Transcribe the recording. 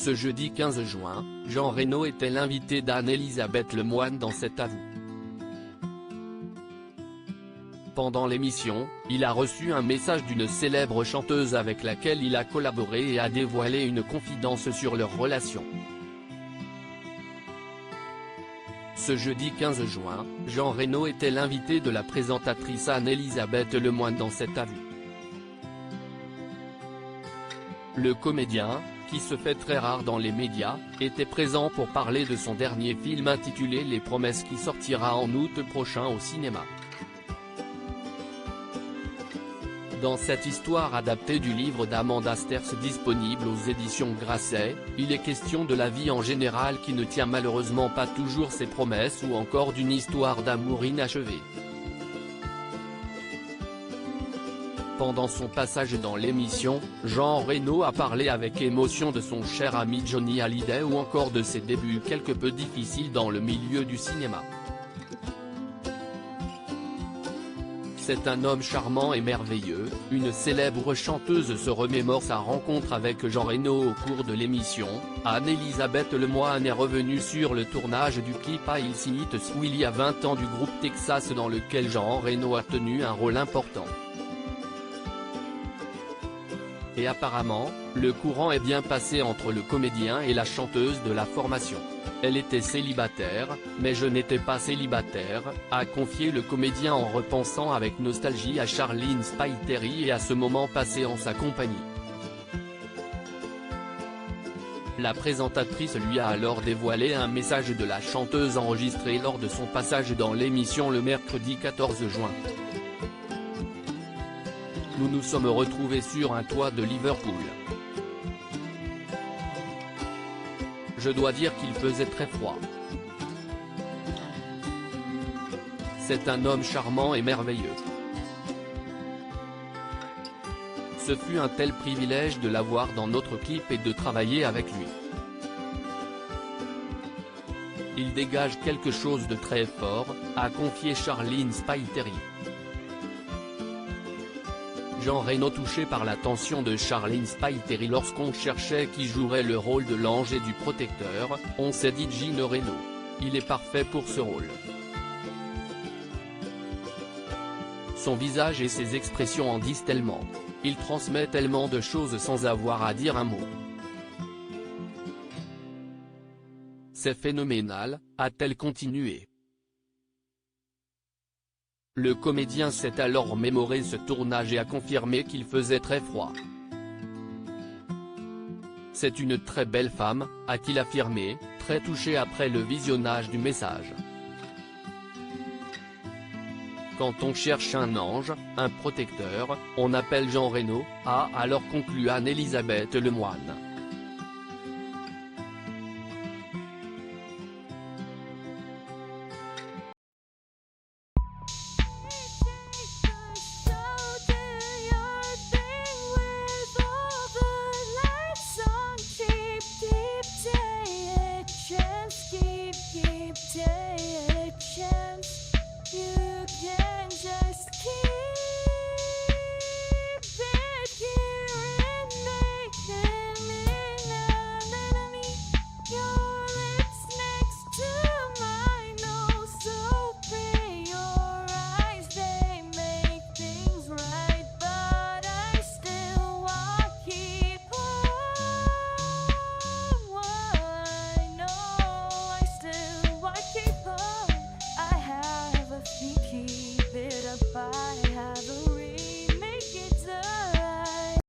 Ce jeudi 15 juin, Jean Reno était l'invité d'Anne-Elisabeth Lemoine dans Cet avou. Pendant l'émission, il a reçu un message d'une célèbre chanteuse avec laquelle il a collaboré et a dévoilé une confidence sur leur relation. Ce jeudi 15 juin, Jean Reno était l'invité de la présentatrice Anne-Elisabeth Lemoine dans Cet avou. Le comédien, qui se fait très rare dans les médias, était présent pour parler de son dernier film intitulé Les Promesses qui sortira en août prochain au cinéma. Dans cette histoire adaptée du livre d'Amanda Sterz disponible aux éditions Grasset, il est question de la vie en général qui ne tient malheureusement pas toujours ses promesses ou encore d'une histoire d'amour inachevée. Pendant son passage dans l'émission, Jean Reno a parlé avec émotion de son cher ami Johnny Hallyday ou encore de ses débuts quelque peu difficiles dans le milieu du cinéma. C'est un homme charmant et merveilleux, une célèbre chanteuse se remémore sa rencontre avec Jean Reno au cours de l'émission. Anne-Elisabeth Lemoine est revenue sur le tournage du clip I'll Sing It où il y a 20 ans du groupe Texas dans lequel Jean Reno a tenu un rôle important. Et apparemment, le courant est bien passé entre le comédien et la chanteuse de la formation. Elle était célibataire, mais je n'étais pas célibataire, a confié le comédien en repensant avec nostalgie à Charline Spiteri et à ce moment passé en sa compagnie. La présentatrice lui a alors dévoilé un message de la chanteuse enregistré lors de son passage dans l'émission le mercredi 14 juin. Nous nous sommes retrouvés sur un toit de Liverpool. Je dois dire qu'il faisait très froid. C'est un homme charmant et merveilleux. Ce fut un tel privilège de l'avoir dans notre clip et de travailler avec lui. Il dégage quelque chose de très fort, a confié Charline Spiteri. Jean Reno touché par l'attention de Charline Spiteri lorsqu'on cherchait qui jouerait le rôle de l'ange et du protecteur, on s'est dit Gino Reno. Il est parfait pour ce rôle. Son visage et ses expressions en disent tellement. Il transmet tellement de choses sans avoir à dire un mot. C'est phénoménal, a-t-elle continué. Le comédien s'est alors mémoré ce tournage et a confirmé qu'il faisait très froid. C'est une très belle femme, a-t-il affirmé, très touché après le visionnage du message. Quand on cherche un ange, un protecteur, on appelle Jean Reno, a alors conclu Anne-Elisabeth Lemoine.